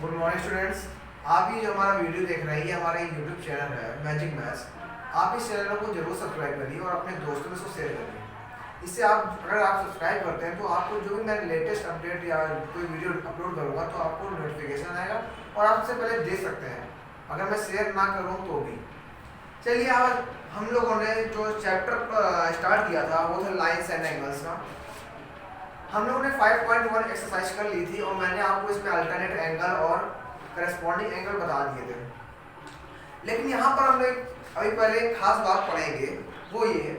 Good morning students. आप ये जो हमारा वीडियो देख रहे हैं ये हमारा यूट्यूब चैनल है मैजिक मैथ्स। आप इस चैनल को जरूर सब्सक्राइब करिए और अपने दोस्तों में इसको शेयर करिए। इससे अगर आप सब्सक्राइब करते हैं तो आपको जो भी मैं लेटेस्ट अपडेट या कोई वीडियो अपलोड करूँगा तो आपको नोटिफिकेशन आएगा और आप सबसे पहले देख सकते हैं, अगर मैं शेयर ना करूँ तो भी। चलिए, आज हम लोगों ने जो चैप्टर स्टार्ट किया था वो था लाइन्स एंड एंगल्स का। हम लोगों ने 5.1 एक्सरसाइज कर ली थी और मैंने आपको इसमें अल्टरनेट एंगल और करस्पॉन्डिंग एंगल बता दिए थे। लेकिन यहाँ पर हम लोग अभी पहले एक खास बात पढ़ेंगे, वो ये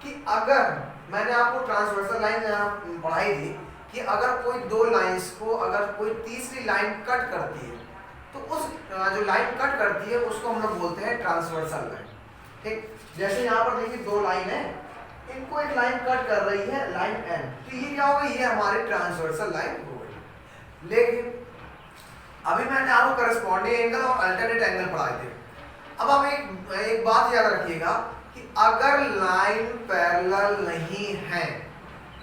कि अगर मैंने आपको ट्रांसवर्सल लाइन पढ़ाई थी कि अगर कोई दो लाइंस को अगर कोई तीसरी लाइन कट करती है तो उस जो लाइन कट करती है उसको हम लोग बोलते हैं ट्रांसवर्सल लाइन। ठीक, जैसे यहाँ पर देखिए दो लाइन है, इनको एक लाइन कट कर रही है लाइन एन, तो ये क्या होगा, ये हमारी ट्रांसवर्सल लाइन हो गई। लेकिन अभी मैंने आपको करस्पॉन्डिंग एंगल और अल्टरनेट एंगल पढ़ाए थे। अब आप एक बात याद रखिएगा कि अगर लाइन पैरेलल नहीं है,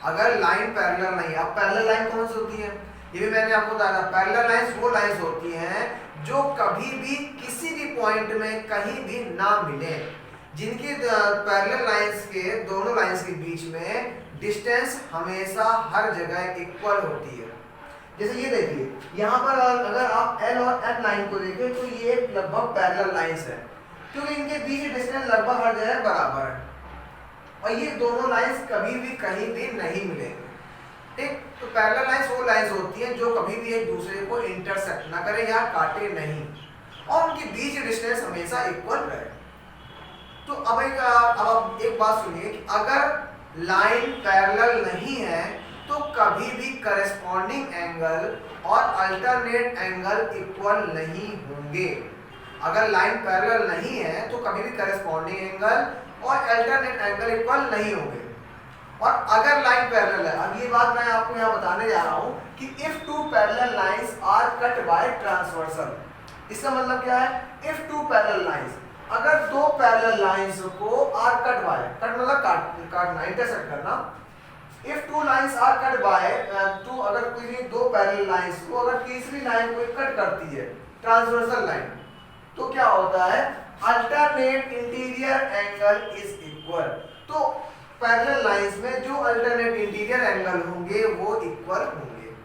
अगर लाइन पैरेलल नहीं है, अब पैरेलल लाइन कौन सी होती है ये भी मैंने आपको बताया था। पैरेलल लाइंस वो लाइंस होती हैं जो कभी भी किसी भी पॉइंट में कहीं भी ना मिले, जिनकी पैरेलल लाइंस के दोनों लाइंस के बीच में डिस्टेंस हमेशा हर जगह इक्वल होती है। जैसे ये देखिए यहाँ पर अगर आप L और N लाइन को देखें तो ये लगभग पैरेलल लाइंस है, क्योंकि इनके बीच डिस्टेंस लगभग हर जगह बराबर है और ये दोनों लाइंस कभी भी कहीं भी नहीं मिलेंगे। ठीक, तो पैरेलल लाइंस वो लाइंस होती हैं जो कभी भी एक दूसरे को इंटरसेक्ट ना करें या काटे नहीं और उनके बीच डिस्टेंस हमेशा इक्वल रहे। तो अब एक बात सुनिए कि अगर लाइन पैरेलल नहीं है तो कभी भी करस्पॉन्डिंग एंगल और अल्टरनेट एंगल इक्वल नहीं होंगे। अगर लाइन पैरेलल नहीं है तो कभी भी करस्पॉन्डिंग एंगल और अल्टरनेट एंगल इक्वल नहीं होंगे। और अगर लाइन पैरेलल है, अब ये बात मैं आपको यहाँ बताने जा रहा हूँ कि if two parallel lines are cut by transversal, इसका मतलब क्या है, इफ टू पैरेलल लाइंस, अगर दो पैरेलल लाइंस को आर कट बाय, कट मतलब काटना, इंटरसेक्ट करना। If two lines are cut by two, अगर कोई दो पैरेलल लाइंस को अगर तीसरी लाइन को कट करती है ट्रांसवर्सल लाइन, तो क्या होता है, alternate interior angle is equal. तो पैरेलल लाइंस में जो अल्टरनेट इंटीरियर एंगल होंगे वो इक्वल होंगे।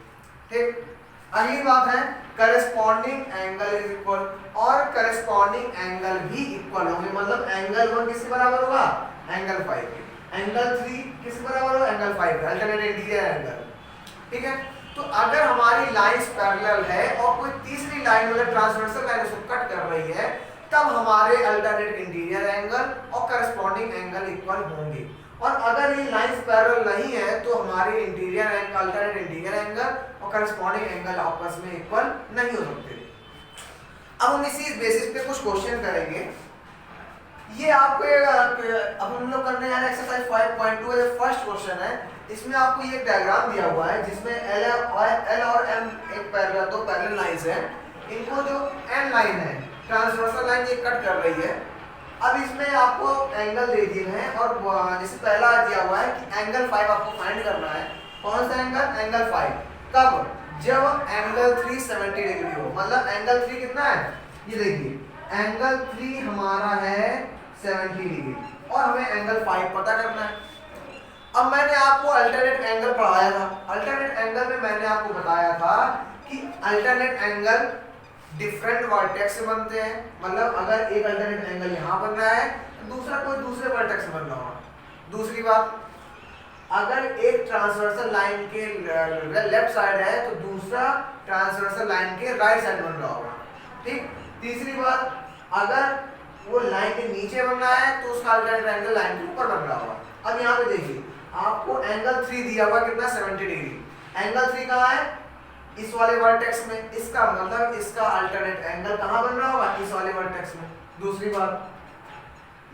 ठीक, अगली बात है करस्पॉन्डिंग एंगल इज इक्वल, और करस्पॉन्डिंग एंगल भी इक्वल होंगे, मतलब एंगल 1 किसके बराबर होगा, एंगल 5 के, एंगल 3 किसके बराबर होगा, एंगल 5 के, अल्टरनेट इंटीरियर एंगल। ठीक है, तो अगर हमारी लाइंस पैरेलल है और कोई तीसरी लाइन मतलब ट्रांसवर्सल लाइन उसको कट कर रही है, तब हमारे अल्टरनेट इंटीरियर एंगल और करस्पॉन्डिंग एंगल इक्वल होंगे। और अगर ये लाइंस पैरेलल नहीं है तो हमारे interior angle, alternate interior angle और करस्पॉन्डिंग एंगल आपस में इक्वल नहीं हो सकते। अब हम इसी बेसिस पे कुछ क्वेश्चन करेंगे। ये आपको अब हम लोग करने जा रहे हैं एक्सरसाइज 5.2 ये फर्स्ट क्वेश्चन है। इसमें आपको ये डायग्राम दिया हुआ है जिसमें L और M एक पैरेलल, दो पैरेलल लाइंस हैं। इनको जो N लाइन है ट्रांसवर्सल लाइन ये कट कर रही है। अब इसमें आपको एंगल दे दिए हैं और जैसे पहला दिया हुआ है कि एंगल 5 आपको फाइंड करना है। कौन सा एंगल, एंगल 5, कब, जब एंगल 3 70 डिग्री हो। मतलब एंगल 3 कितना है, ये देखिए एंगल 3 हमारा है 70 डिग्री और हमें एंगल 5 पता करना है। अब मैंने आपको अल्टरनेट एंगल पढ़ाया था। अल्टरनेट एंगल में मैंने आपको बताया था कि अल्टरनेट एंगल डिफरेंट वर्टेक्स से बनते हैं, मतलब अगर एक अल्टरनेट एंगल यहाँ बन रहा है तो दूसरा कोई दूसरे वर्टेक्स से बन रहा होगा। दूसरी बात, अगर एक ट्रांसवर्सल लाइन के लेफ्ट साइड है तो दूसरा ट्रांसवर्सल लाइन के राइट साइड बन रहा होगा। ठीक, तीसरी बात, अगर वो लाइन के नीचे बन रहा है तो उसका अल्टरनेट एंगल लाइन के ऊपर बन रहा होगा। अब यहाँ पे देखिए आपको एंगल 3 दिया हुआ कितना, 70 डिग्री। एंगल 3 कहाँ है, इस वाले वर्टेक्स में, इसका मतलब इसका अल्टरनेट एंगल कहाँ बन रहा होगा, इस वाले वर्टेक्स में। दूसरी बात,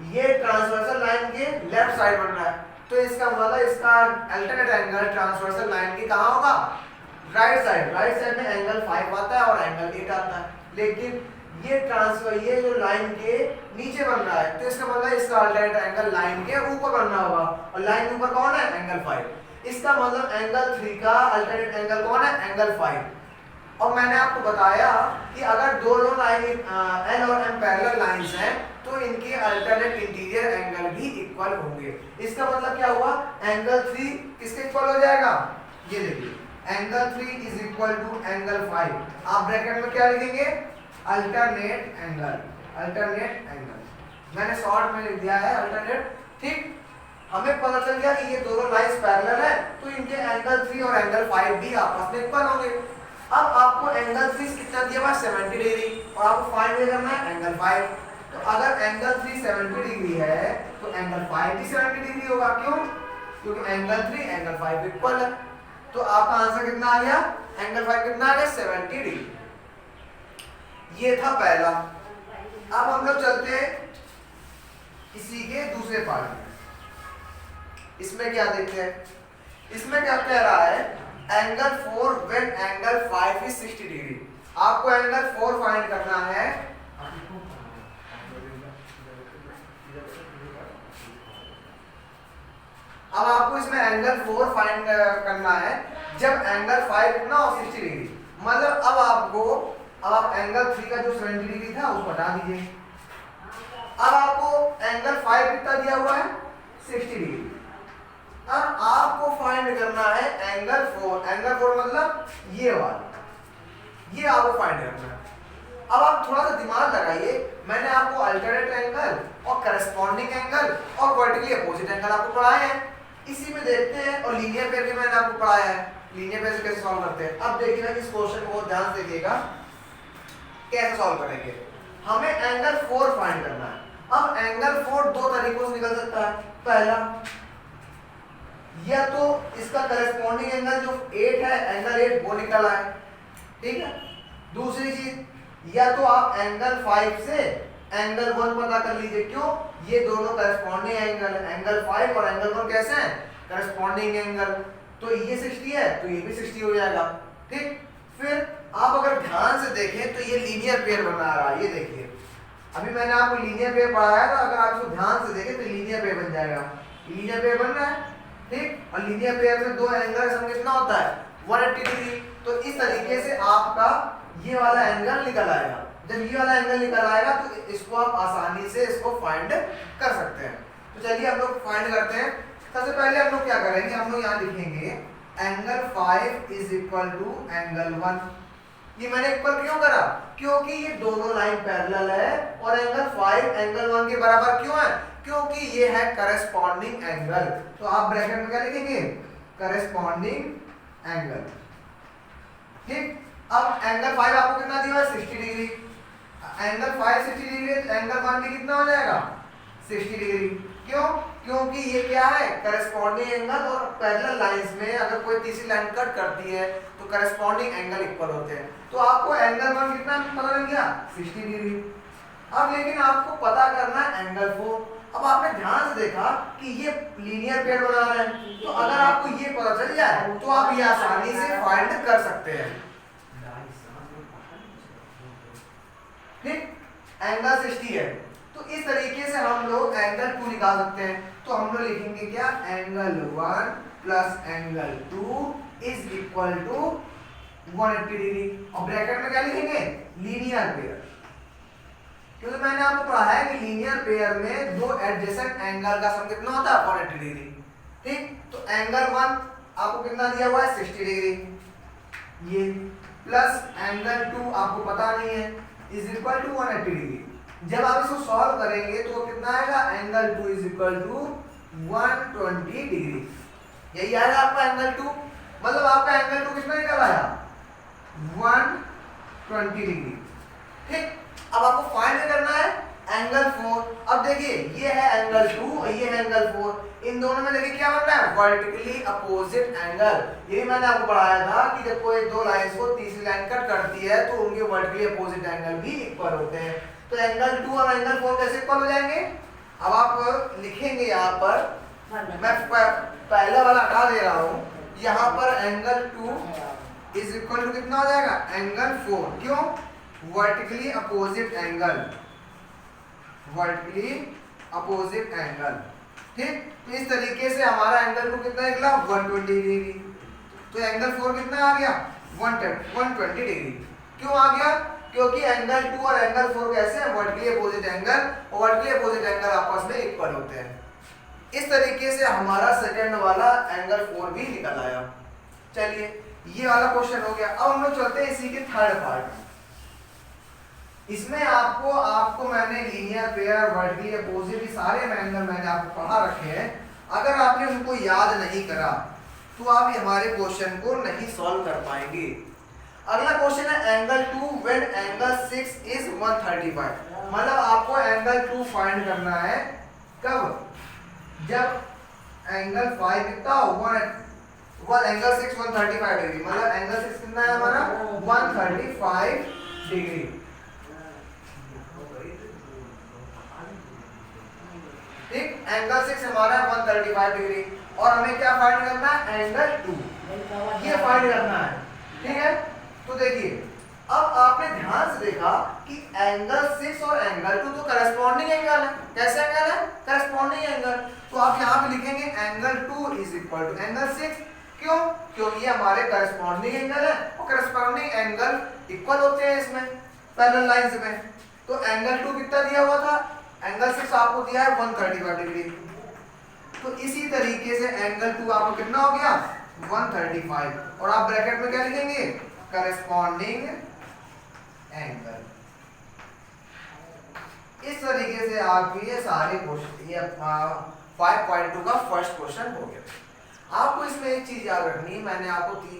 ये ट्रांसवर्सल लाइन के लेफ्ट साइड बन रहा है तो इसका मतलब इसका अल्टरनेट एंगल ट्रांसवर्सल लाइन की कहाँ होगा, राइट साइड। राइट साइड में एंगल 5 आता है और एंगल 8 आता है। लेकिन ये जो लाइन के नीचे बन रहा है तो इसका मतलब इसका अल्टरनेट एंगल लाइन के ऊपर बनना होगा और लाइन के ऊपर कौन है, एंगल 5। इसका मतलब एंगल 3 का अल्टरनेट एंगल कौन है, एंगल 5। और मैंने आपको बताया कि अगर दोनों लाइन एन और एम पैरेलल लाइंस हैं तो इनके अल्टरनेट इंटीरियर एंगल भी इक्वल होंगे। इसका मतलब क्या हुआ, एंगल 3 किसके इक्वल हो जाएगा, ये देखिए angle 3 is equal to angle 5। आप ब्रैकेट में क्या लिखेंगे, अल्टरनेट एंगल, अल्टरनेट एंगल मैंने शॉर्ट में लिख दिया है अल्टरनेट। ठीक, हमें पता चल गया कि ये दोनों लाइंस पैरेलल है तो इनके एंगल 3 और एंगल 5 भी आपस में इक्वल होंगे। अब आपको एंगल 3 कितना दिया हुआ है, 70 डिग्री, और आपको फाइंड करना है एंगल 5। तो अगर एंगल 3 70 डिग्री है तो एंगल 5 भी 70 डिग्री होगा। क्यों, क्योंकि एंगल 3 एंगल 5 इक्वल है। तो आपका आंसर कितना आ गया, एंगल 5 कितना आ गया, 70 डिग्री। ये था पहला। अब हम लोग चलते हैं इसी के दूसरे पार्ट में। इसमें क्या देखते हैं, इसमें क्या कह रहा है, angle 4 when angle 5 is 60 degree. आपको एंगल 4 फाइंड करना है। अब आपको इसमें एंगल 4 फाइंड करना है जब एंगल 5 कितना हो, 60 डिग्री। मतलब अब आप एंगल 3 का जो 70 डिग्री था उसको हटा दीजिए। अब आपको एंगल 5 कितना दिया हुआ है, 60 डिग्री। अब आपको फाइंड करना है एंगल 4। एंगल 4 मतलब ये वाला, ये आपको फाइंड करना है। अब आप थोड़ा सा दिमाग लगाइए, मैंने आपको अल्टरनेट एंगल और करस्पॉन्डिंग एंगल और वर्टिकली अपोजिट एंगल आपको पढ़ाए हैं। इसी में देखते हैं, और लीनियर पेयर भी मैंने आपको पढ़ाया है, लीनियर पेयर से कैसे सॉल्व करते हैं। अब देखिएगा इस क्वेश्चन को ध्यान से देखिएगा कैसे सॉल्व करेंगे। हमें एंगल 4 फाइंड करना है। अब एंगल 4 दो तरीकों से निकल सकता है। पहला, या तो इसका करस्पॉन्डिंग एंगल जो 8 है, एंगल 8 वो निकल आए, ठीक है। दूसरी चीज, या तो आप एंगल 5 से एंगल 1 पता कर लीजिए। क्यों, ये दोनों करस्पॉन्डिंग एंगल है। एंगल 5 और एंगल 1 कैसे हैं, करस्पॉन्डिंग एंगल। तो ये 60 है तो ये भी 60 हो जाएगा। ठीक, फिर आप अगर ध्यान से देखें तो ये लीनियर पेयर बना रहा है। ये देखिए, अभी मैंने आपको लीनियर पेयर पढ़ाया था, अगर आप इसको ध्यान से देखें तो लीनियर पेयर बन जाएगा। लीनियर पेयर बन रहा है, ठीक। और लीनियर पेयर में दो एंगल का सम कितना होता है, 180 डिग्री। तो इस तरीके से आपका ये वाला एंगल निकल आएगा। जब ये वाला एंगल निकल आएगा तो इसको आप आसानी से इसको फाइंड कर सकते हैं। तो चलिए हम लोग फाइंड करते हैं। सबसे पहले हम लोग क्या करेंगे, हम लोग यहाँ लिखेंगे angle 5 is equal to angle 1। ये मैंने इक्वल क्यों करा, क्योंकि ये दोनों लाइन पैरेलल है। और एंगल 5 एंगल 1 के बराबर क्यों है, क्योंकि ये है करस्पॉन्डिंग एंगल। तो आप ब्रैकेट में क्या लिखेंगे, करस्पॉन्डिंग एंगल। ठीक, अब एंगल 5 आपको कितना दिया है, 60 डिग्री। एंगल 5 60 डिग्री, एंगल 1 भी कितना हो जाएगा, 60 डिग्री। क्यों, क्योंकि ये क्या है, करस्पॉन्डिंग एंगल। और पैरेलल लाइंस में अगर कोई तीसरी लाइन कट करती है तो करस्पॉन्डिंग एंगल इक्वल होते हैं। तो आपको एंगल 1 कितना पता लग गया, 60 डिग्री। अब लेकिन आपको पता करना है एंगल 4। अब आपने ध्यान से देखा कि ये लीनियर पेयर बना रहे हैं, तो अगर आपको ये पता चल जाए तो आप ये आसानी से फाइंड कर सकते हैं। ठीक, एंगल 60 है तो इस तरीके से हम लोग एंगल 2 निकाल सकते हैं। तो हम लोग लिखेंगे क्या, angle 1 plus angle 2 is equal to 180 degree. और ब्रैकेट में क्या लिखेंगे, लीनियर पेयर। क्योंकि मैंने आपको पढ़ाया है कि लीनियर पेयर में दो एडजेसेंट एंगल का सम कितना होता है, 180 डिग्री। ठीक, तो एंगल 1 आपको कितना दिया हुआ है, 60 डिग्री, ये प्लस एंगल 2 आपको पता नहीं है, इज इक्वल टू 180 डिग्री। जब आप इसको सॉल्व करेंगे तो कितना आएगा, angle 2 is equal to 120 degree. यही आएगा आपका एंगल 2। मतलब आपका एंगल 2 कितना निकल आया, 120 डिग्री। ठीक, अब आपको फाइंड करना है एंगल 4। अब देखिए ये है एंगल 2 और ये है एंगल 4। इन दोनों में देखिए क्या बन रहा है, वर्टिकली अपोजिट एंगल। ये मैंने आपको पढ़ाया था कि जब कोई दो लाइंस को तीसरी लाइन कट करती है तो उनके वर्टिकली अपोजिट एंगल भी इक्वल होते हैं। तो एंगल 2 और एंगल 4 कैसे इक्वल हो जाएंगे। अब आप लिखेंगे यहाँ पर, मैं पहले वाला हटा दे रहा हूँ, यहाँ पर एंगल 2 इज इक्वल टू कितना हो जाएगा, एंगल 4। क्यों, vertically opposite angle, vertically opposite angle. ठीक, तो इस तरीके से हमारा एंगल 2 कितना निकला, 120 डिग्री। तो एंगल 4 कितना आ गया, 120 डिग्री। क्यों आ गया? क्योंकि एंगल 2 और एंगल 4 कैसे हैं? वर्टिकली अपोजिट एंगल, और वर्टिकली अपोजिट एंगल आपस में इक्वल होते हैं। इस तरीके से हमारा सेकंड वाला एंगल 4 भी निकल आया। चलिए ये वाला क्वेश्चन हो गया। अब हम लोग चलते हैं इसी के थर्ड पार्ट। इसमें आपको मैंने लीनियर पेयर, वर्टिकली अपोजिट, सारे एंगल मैंने आपको पढ़ा रखे हैं। अगर आपने उनको याद नहीं करा तो आप हमारे क्वेश्चन को नहीं सॉल्व कर पाएंगे। अगला क्वेश्चन है एंगल 2 व्हेन एंगल 6 इज 135। मतलब आपको एंगल 2 फाइंड करना है कब? जब एंगल 5 कितना हो, एंगल 6 135 डिग्री। मतलब एंगल 6 कितना है हमारा? 135 डिग्री। ठीक, एंगल 6 हमारा 135 डिग्री, और हमें क्या फाइंड करना है? एंगल 2, ये फाइंड करना है। ठीक है, तो देखिए अब आपने ध्यान से देखा कि एंगल 6 और एंगल 2 तो करस्पॉन्डिंग एंगल है। कैसे एंगल है? Corresponding angle. तो आप यहाँ पे लिखेंगे angle 2 is equal to angle 6। क्यों? क्योंकि ये हमारे करस्पॉन्डिंग एंगल है, और करस्पॉन्डिंग एंगल इक्वल होते हैं इसमें पैरेलल लाइंस में। तो एंगल 2 कितना दिया हुआ था? एंगल 6 आपको दिया है 135 डिग्री। तो इसी तरीके से एंगल 2 आपको कितना हो गया? 135, और आप ब्रैकेट में क्या लिखेंगे? Corresponding angle. इस तरीके से आपके ये सारे क्वेश्चन, ये 5.2 का फर्स्ट क्वेश्चन हो गया। आपको इसमें एक चीज याद रखनी है, मैंने आपको 3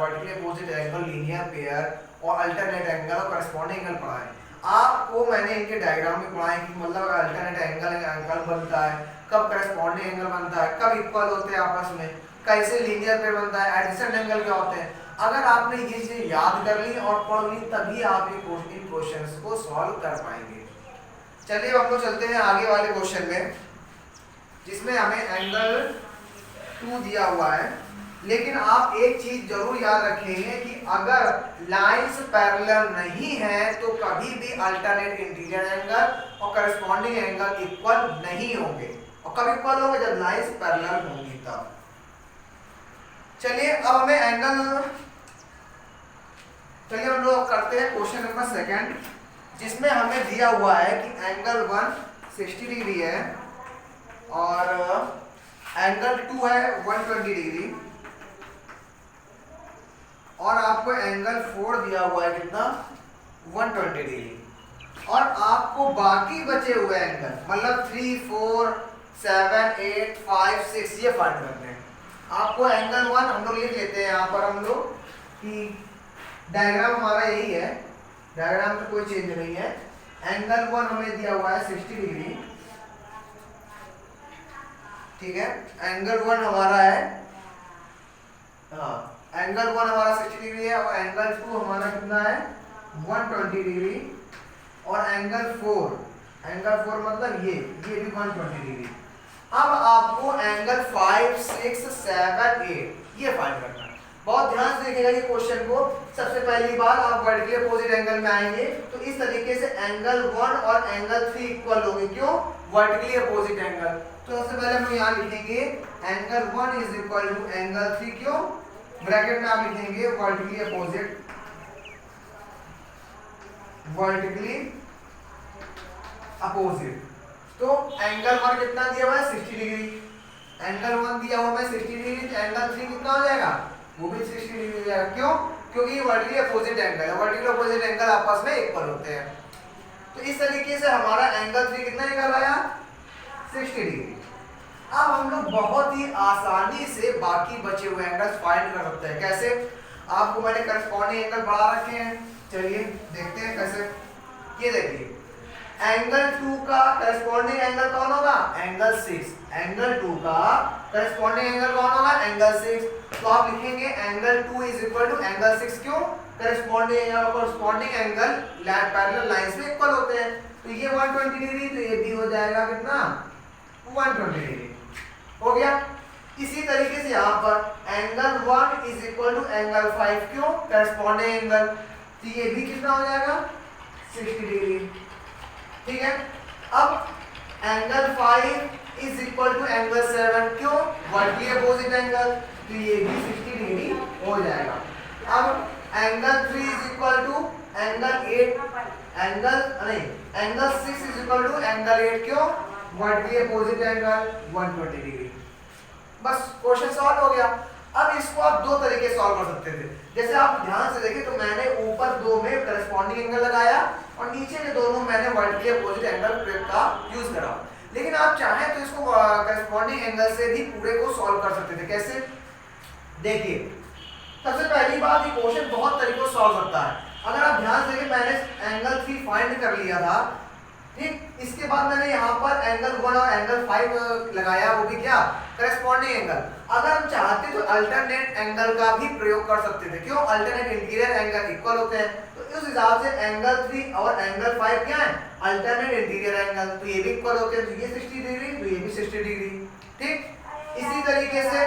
vertically opposite angle, linear pair और अल्टरनेट एंगल और करस्पॉन्डिंग एंगल पढ़ा है। आपको मैंने इनके डायग्राम में पढ़ा है कि मतलब अल्टरनेट एंगल बनता है, कब करस्पॉन्डिंग एंगल बनता है, कब इक्वल होते हैं आपस में, कैसे लीनियर पेयर बनता है, एडजेसेंट एंगल क्या होते हैं। अगर आपने ये चीजें याद कर ली और पढ़ ली तभी आप इन क्वेश्चंस को सॉल्व कर पाएंगे। चलिए हम लोग चलते हैं आगे वाले क्वेश्चन में, जिसमें हमें एंगल 2 दिया हुआ है। लेकिन आप एक चीज जरूर याद रखेंगे कि अगर लाइंस पैरेलल नहीं है तो कभी भी अल्टरनेट इंटीरियर एंगल और करस्पॉन्डिंग एंगल इक्वल नहीं होंगे। और कब इक्वल होंगे? जब लाइंस पैरेलल होंगी तब। चलिए अब हमें हम लोग करते हैं क्वेश्चन नंबर सेकंड, जिसमें हमें दिया हुआ है कि एंगल 1 60 डिग्री है और एंगल 2 है 120 डिग्री, और आपको एंगल 4 दिया हुआ है कितना? 120 डिग्री, और आपको बाकी बचे हुए एंगल मतलब 3, 4, 7, 8, 5, 6 ये फाइंड करने हैं। आपको एंगल 1 हम लोग लिख लेते हैं यहाँ पर हम लोग कि डायग्राम हमारा यही है, डायग्राम में कोई चेंज नहीं है। एंगल 1 हमें दिया हुआ है 60 डिग्री। ठीक है, एंगल 1 हमारा है, हाँ एंगल 1 हमारा 60 डिग्री है, और एंगल 2 हमारा कितना है? 120 डिग्री, और एंगल 4 मतलब ये भी 120 डिग्री। अब आपको एंगल 5, 6, 7, 8 ये फाइंड करना है। बहुत ध्यान से देखिएगा ये क्वेश्चन को। सबसे पहली बार आप वर्टिकली अपोजिट एंगल में आएंगे तो इस तरीके से एंगल 1 और एंगल 3 इक्वल होंगे। क्यों? Vertically opposite angle. तो सबसे पहले हम यहाँ लिखेंगे angle 1 is equal to angle 3। क्यों? ब्रैकेट में आप लिखेंगे वर्टिकली अपोजिट, तो एंगल 1 कितना दिया हुआ है? 60 डिग्री। एंगल 1 दिया हुआ है 60 डिग्री, तो एंगल 3 कितना हो जाएगा? वो भी 60 डिग्री हो जाएगा। क्यों? क्योंकि ये वर्टिकली अपोजिट एंगल है, वर्टिकली अपोजिट एंगल आपस में इक्वल होते हैं। तो इस तरीके से हमारा एंगल 3 कितना निकल आया? 60 डिग्री। अब हम लोग बहुत ही आसानी से बाकी बचे हुए एंगल्स फाइंड कर सकते हैं। कैसे? आपको मैंने करस्पॉन्डिंग एंगल पढ़ा रखे हैं, चलिए देखते हैं कैसे। ये देखिए एंगल 2 का करस्पॉन्डिंग एंगल कौन होगा? एंगल 6। एंगल 2 का करस्पॉन्डिंग एंगल कौन होगा? एंगल 6। तो आप लिखेंगे angle 2 is equal to angle 6। क्यों? करस्पॉन्डिंग एंगल पैरेलल लाइंस में इक्वल होते हैं। तो ये 120 डिग्री, तो ये भी हो जाएगा कितना? 120 डिग्री हो गया। इसी तरीके से यहाँ पर angle 1 is equal to angle 5। क्यों? करस्पॉन्डिंग एंगल, तो ये भी कितना हो जाएगा? 60 डिग्री। ठीक है, अब angle 5 is equal to angle 7। क्यों? वर्टिकली अपोजिट एंगल, तो ये भी 60 डिग्री हो जाएगा। अब एंगल नहीं, angle 6 is equal to angle 8, क्यों? Vertically opposite angle 120 degree. बस क्वेश्चन सॉल्व हो गया। अब इसको आप दो तरीके सॉल्व कर सकते थे। जैसे आप ध्यान से देखें तो मैंने ऊपर दो में करस्पॉन्डिंग एंगल लगाया और नीचे के दोनों मैंने वर्टिकली अपोजिट एंगल का यूज करा। लेकिन आप चाहें तो इसको करस्पॉन्डिंग एंगल से भी पूरे को सॉल्व कर सकते थे। कैसे? देखिए, सबसे पहली बात, ये क्वेश्चन बहुत तरीकों से सॉल्व करता है। अगर आप ध्यान से देखें, मैंने एंगल 3 फाइंड कर लिया था, ठीक। इसके बाद मैंने यहाँ पर एंगल 1 और एंगल 5 लगाया, वो भी क्या? Corresponding angle. अगर हम चाहते तो अल्टरनेट एंगल का भी प्रयोग कर सकते थे। क्यों? अल्टरनेट इंटीरियर एंगल इक्वल होते हैं, तो उस हिसाब से एंगल 3 और एंगल 5 क्या है? अल्टरनेट इंटीरियर एंगल, तो ये भी इक्वल होते हैं, तो ये 60 डिग्री, तो ये भी 60 डिग्री, ठीक। इसी तरीके से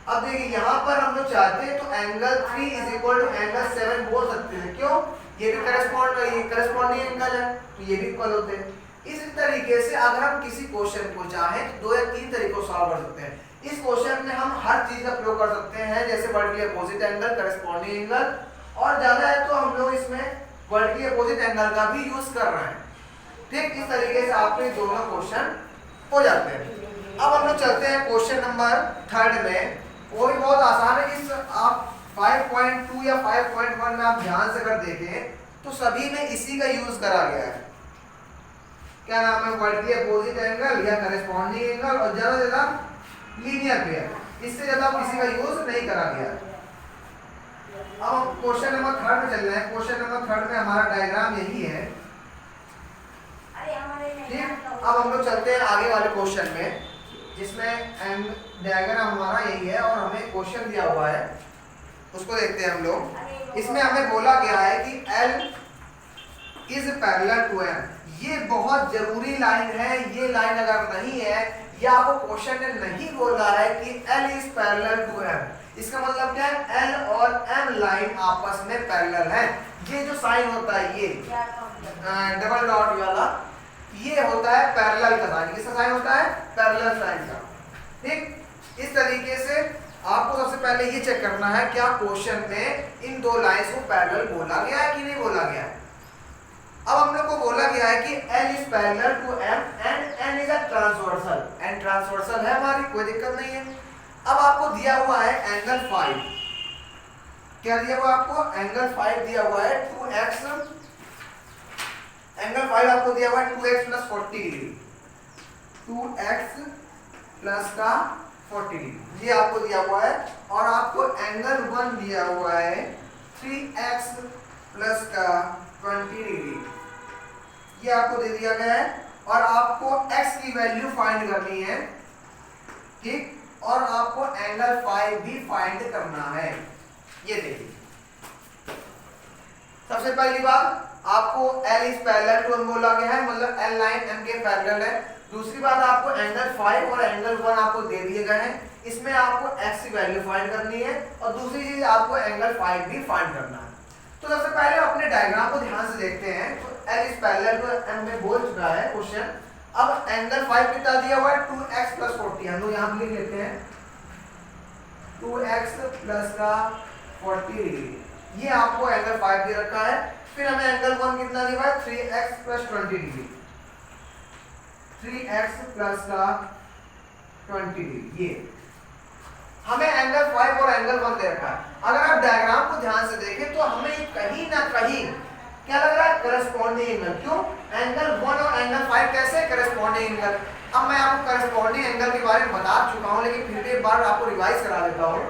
अब देखिए, यहाँ पर हम लोग चाहते हैं तो angle 3 is equal to angle 7 बोल सकते हैं। क्यों? ये भी करस्पॉन्डिंग एंगल है, तो ये भी इक्वल होते हैं। इसी तरीके से अगर हम किसी क्वेश्चन को चाहें तो 2 या 3 तरीकों से सॉल्व कर सकते हैं। इस क्वेश्चन में हम हर चीज का प्रयोग कर सकते हैं, जैसे vertically opposite angle, corresponding angle, और ज्यादा है तो हम लोग इसमें वर्टिकली अपोजिट एंगल का भी यूज कर रहे हैं, ठीक। इस तरीके से आपके दोनों क्वेश्चन हो जाते हैं। अब हम लोग चलते हैं क्वेश्चन नंबर 3 में। वो भी बहुत आसान है। इस आप 5.2 या 5.1 में आप ध्यान से अगर देखें तो सभी में इसी का यूज करा गया है। क्या नाम है? वर्टिकली अपोजिट एंगल या करस्पॉन्डिंग एंगल, और ज्यादा से ज्यादा लीनियर पेयर। इससे ज्यादा किसी का यूज नहीं करा गया है। अब क्वेश्चन नंबर 3 में चल रहे हैं। क्वेश्चन नंबर 3 में हमारा डायग्राम यही है, ठीक। अब हम लोग चलते हैं आगे वाले क्वेश्चन में, जिसमें डायग्राम हमारा यही है और हमें क्वेश्चन दिया हुआ है, उसको देखते हैं हम लोग। इसमें हमें बोला गया है कि L is parallel to M। ये बहुत जरूरी लाइन है। ये लाइन अगर नहीं है, या आपको क्वेश्चन ने नहीं बोला है कि L is parallel to M, इसका मतलब क्या है? L और M लाइन आपस में पैरेलल है। ये जो साइन होता है, ये डबल डॉट वाला, ये होता है पैरेलल का साइन। किसका साइन होता है? पैरेलल साइन का, ठीक। इस तरीके से आपको सबसे पहले ये चेक करना है क्या क्वेश्चन में इन दो लाइंस को पैरेलल बोला गया है कि नहीं बोला गया है। अब हम लोग को बोला गया है कि L is parallel to M and N is a transversal. N transversal है हमारी, कोई दिक्कत नहीं है। अब आपको दिया हुआ है एंगल 5। क्या दिया हुआ आपको? एंगल 5 दिया हुआ है 2x। एंगल 5 आपको दिया हुआ है 2x plus 40 degree, 2x plus का 40 डिग्री, ये आपको दिया हुआ है। और आपको एंगल 1 दिया हुआ है 3x प्लस का 20 डिग्री, ये आपको दे दिया गया है। और आपको x की वैल्यू फाइंड करनी है, ठीक। और आपको एंगल 5 भी फाइंड करना है। ये देखिए, सबसे पहली बात आपको L is parallel to M बोला गया है, मतलब L लाइन M के पैरेलल है। दूसरी बात, आपको एंगल 5 और एंगल 1 आपको दे दिए गए हैं, इसमें आपको x की वैल्यू फाइंड करनी है। और दूसरी चीज, आपको एंगल 5 भी फाइंड करना है। तो सबसे पहले अपने डायग्राम को ध्यान से देखते हैं। तो L is parallel to M में बोल चुका है क्वेश्चन। अब एंगल 5 कितना दिया हुआ है? 2x plus 40। हम लोग यहाँ पे लिख लेते हैं 2x प्लस का 40 डिग्री, ये आपको एंगल 5 दे रखा है। फिर हमें एंगल 1 कितना दिया हुआ है? 3x plus 20 degree, 3x plus का 20 डिग्री, ये हमें एंगल 5 और एंगल 1 दे रखा है। अगर आप डायग्राम को ध्यान से देखें तो हमें कहीं ना कहीं क्या लग रहा है? Corresponding angle. क्यों? एंगल 1 और एंगल 5 कैसे? Corresponding angle. अब मैं आपको करस्पॉन्डिंग एंगल के बारे में बता चुका हूं, लेकिन फिर भी एक बार आपको रिवाइज करा देता हूं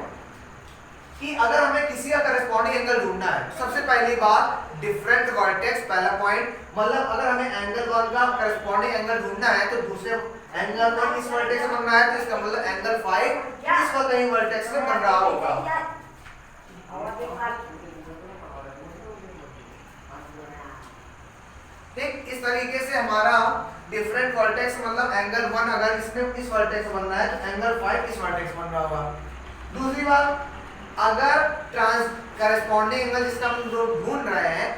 कि अगर हमें किसी का करस्पॉन्डिंग एंगल ढूंढना है, सबसे पहली बात डिफरेंट वर्टेक्स, पहला पॉइंट। मतलब अगर हमें एंगल 1 का करस्पॉन्डिंग एंगल ढूंढना है तो दूसरे एंगल 1 इस वर्टेक्स से बन रहा है, तो इसका मतलब एंगल 5 इस वाले कहीं वर्टेक्स से बन रहा होगा। ठीक, इस तरीके से हमारा डिफरेंट वर्टेक्स मतलब एंगल 1 अगर इसमें इस वर्टेक्स बन रहा है तो एंगल 5 इस वर्टेक्स बन रहा होगा। दूसरी बात, अगर करस्पॉन्डिंग एंगल जिसका हम ढूंढ रहे हैं,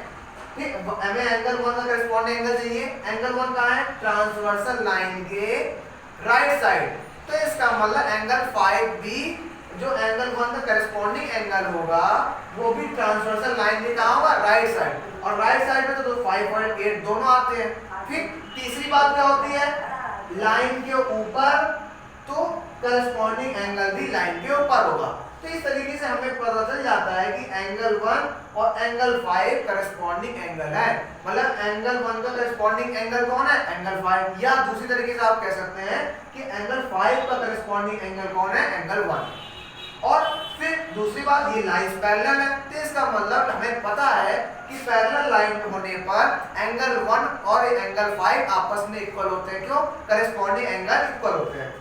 ठीक, हमें एंगल 1 का करस्पॉन्डिंग एंगल चाहिए। एंगल 1 कहाँ है? ट्रांसवर्सल लाइन के राइट साइड, तो इसका मतलब एंगल 5 भी जो एंगल 1 का करस्पॉन्डिंग एंगल होगा वो भी ट्रांसवर्सल लाइन में कहाँ होगा, राइट साइड, और राइट साइड में तो 5.8 दोनों आते हैं। फिर तीसरी बात क्या होती है, लाइन के ऊपर तो करस्पॉन्डिंग एंगल भी लाइन के ऊपर होगा। तो इस तरीके से हमें पता चल जाता है कि एंगल 1 और एंगल 5 करस्पॉन्डिंग एंगल है, मतलब एंगल 1 का करस्पॉन्डिंग एंगल कौन है, एंगल 5, या दूसरी तरीके से आप कह सकते हैं कि एंगल 5 का करस्पॉन्डिंग एंगल कौन है, एंगल 1। और फिर दूसरी बात, ये लाइंस पैरेलल है, तो इसका मतलब हमें पता है कि पैरेलल लाइन होने पर एंगल 1 और एंगल 5 आपस में इक्वल होते हैं। क्यों, करस्पॉन्डिंग एंगल इक्वल होते हैं।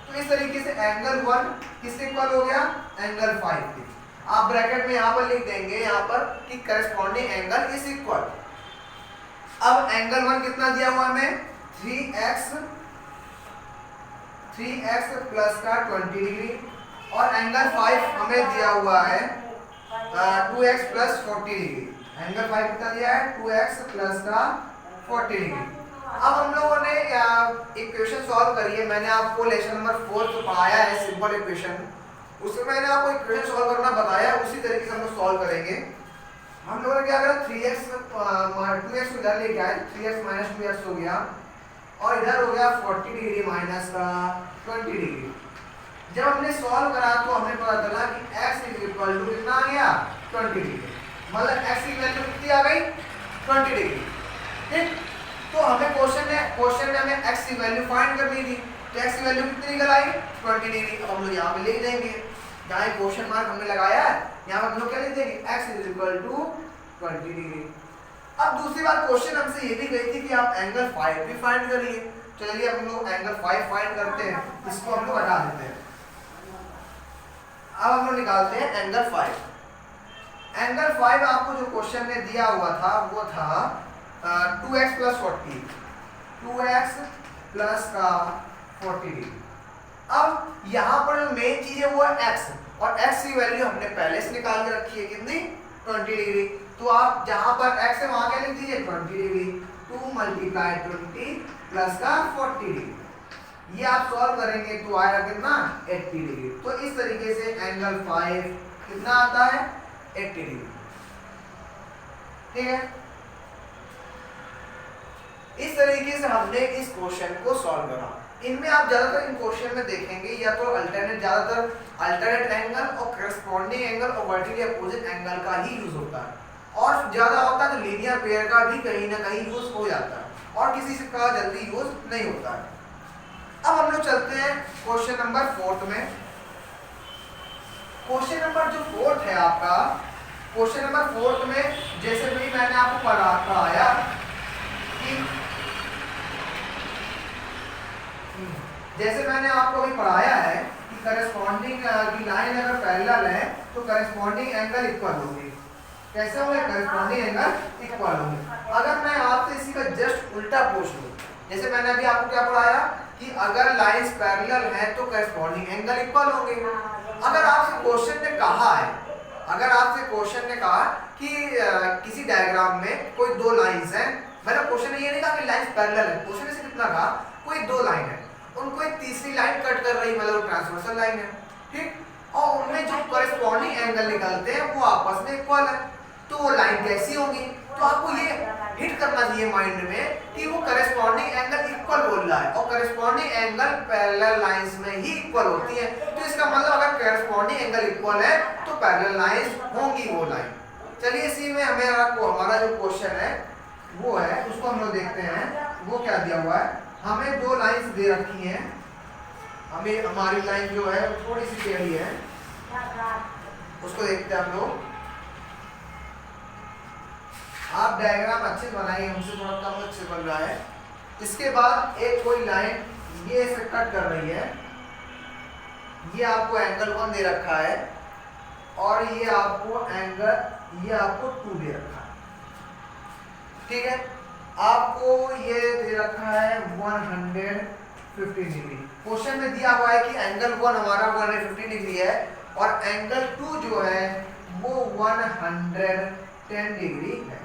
तो इस तरीके से एंगल 1 किससे इक्वल हो गया, एंगल 5 के। आप ब्रैकेट में यहाँ पर लिख देंगे यहाँ पर कि करस्पॉन्डिंग एंगल इज इक्वल। अब एंगल 1 कितना दिया हुआ हमें, 3x प्लस का 20 डिग्री, और एंगल 5 हमें दिया हुआ है 2x प्लस 40 डिग्री। एंगल 5 कितना दिया है, 2x प्लस का 40 डिग्री। अब हम लोगों ने इक्वेशन सॉल्व करी है, मैंने आपको लेसन नंबर 4 तो पढ़ाया है सिंपल इक्वेशन, उसमें मैंने आपको इक्वेशन सॉल्व करना बताया, उसी तरीके से हम लोग सॉल्व करेंगे। हम लोगों ने क्या करा, 3x 2x इधर लेके आए, 3x माइनस 2x हो गया, और इधर हो गया 40 डिग्री माइनस का 20 डिग्री। जब हमने सॉल्व करा तो हमें पता चला कि x इज इक्वल टू कितना आ गया, 20 डिग्री, मतलब x की वैल्यू कितनी आ गई, 20 डिग्री। ठीक, तो हमें क्वेश्चन में हमें x की वैल्यू फाइंड करनी थी, तो x की वैल्यू कितनी निकल आई, 20 डिग्री। अब हम लोग यहाँ पे लिख देंगे, जहाँ क्वेश्चन मार्क हमने लगाया है यहाँ पर हम लोग क्या लिख देंगे, x is equal to 20 degree. अब दूसरी बात, क्वेश्चन हमसे ये भी गई थी कि आप एंगल 5 भी फाइंड करिए। चलिए हम लोग एंगल 5 फाइंड करते हैं, इसको हम लोग हटा देते हैं। अब हम लोग निकालते हैं एंगल 5। एंगल 5 आपको जो क्वेश्चन में दिया हुआ था वो था 2x प्लस 40, 2x प्लस का 40 डिग्री। अब यहाँ पर जो मेन चीज है वो है x, और x की वैल्यू हमने पहले से निकाल के रखी है, कितनी, 20 डिग्री। तो आप जहाँ पर x है वहाँ क्या लिख दीजिए, 20 डिग्री, 2 मल्टीप्लाई 20 प्लस का 40 डिग्री। ये आप सॉल्व करेंगे तो आएगा कितना, 80 डिग्री। तो इस तरीके से एंगल 5 कितना आता है, 80 डिग्री। ठीक है, इस तरीके से हमने इस क्वेश्चन को सॉल्व करा। इनमें आप ज्यादातर इन क्वेश्चन में देखेंगे या तो ज्यादातर अल्टरनेट एंगल और करस्पॉन्डिंग एंगल और वर्टिकली अपोजिट एंगल का ही यूज होता है, और ज्यादा होता है तो लीनियर पेयर का भी कहीं ना कहीं यूज हो जाता है, और किसी से का जल्दी यूज नहीं होता है। अब हम लोग चलते हैं क्वेश्चन नंबर 4 में। क्वेश्चन नंबर जो 4 है आपका, क्वेश्चन नंबर 4 में जैसे भी मैंने आपको पढ़ाया कि जैसे मैंने आपको अभी पढ़ाया है कि करस्पॉन्डिंग की लाइन अगर पैरेलल है तो करस्पॉन्डिंग एंगल इक्वल होंगे। कैसे होंगे, करस्पॉन्डिंग एंगल इक्वल होंगे। अगर मैं आपसे इसी का जस्ट उल्टा पूछ लूं, जैसे मैंने अभी आपको क्या पढ़ाया कि अगर लाइंस पैरेलल है तो करस्पॉन्डिंग एंगल इक्वल होंगे। अगर आपसे क्वेश्चन ने कहा है, अगर आपसे क्वेश्चन ने कहा कि किसी डायग्राम में कोई दो लाइंस हैं, मतलब क्वेश्चन ने ये नहीं कहा कि लाइंस पैरेलल है, क्वेश्चन ने सिर्फ इतना कहा कोई दो लाइन है, उनको एक तीसरी लाइन कट कर रही, मतलब ट्रांसवर्सल लाइन है, ठीक, और उनमें जो कॉरेस्पॉन्डिंग एंगल निकलते हैं वो आपस में इक्वल है, तो वो लाइन कैसी होगी। तो आपको ये हिट करना चाहिए माइंड में कि वो करेस्पॉन्डिंग एंगल इक्वल बोल रहा है, और करेस्पॉन्डिंग एंगल पैरेलल लाइंस में ही इक्वल होती है। तो इसका मतलब अगर करेस्पॉन्डिंग एंगल इक्वल है तो पैरेलल लाइंस होंगी वो लाइन। चलिए इसी में हमारा जो क्वेश्चन है वो है, उसको हम लोग देखते हैं वो क्या दिया हुआ है। हमें दो लाइंस दे रखी हैं, हमें हमारी लाइन जो है थोड़ी सी टेढ़ी है, उसको देखते हैं हम लोग। आप डायग्राम अच्छे से बनाइए, हमसे थोड़ा कम अच्छे बन रहा है। इसके बाद एक कोई लाइन ये इसे कट कर रही है, ये आपको एंगल 1 दे रखा है और ये आपको 2 दे रखा है, ठीक है। आपको ये दे रखा है 150 डिग्री। क्वेश्चन में दिया हुआ है कि एंगल 1 हमारा 150 डिग्री है और एंगल 2 जो है वो 110 डिग्री है।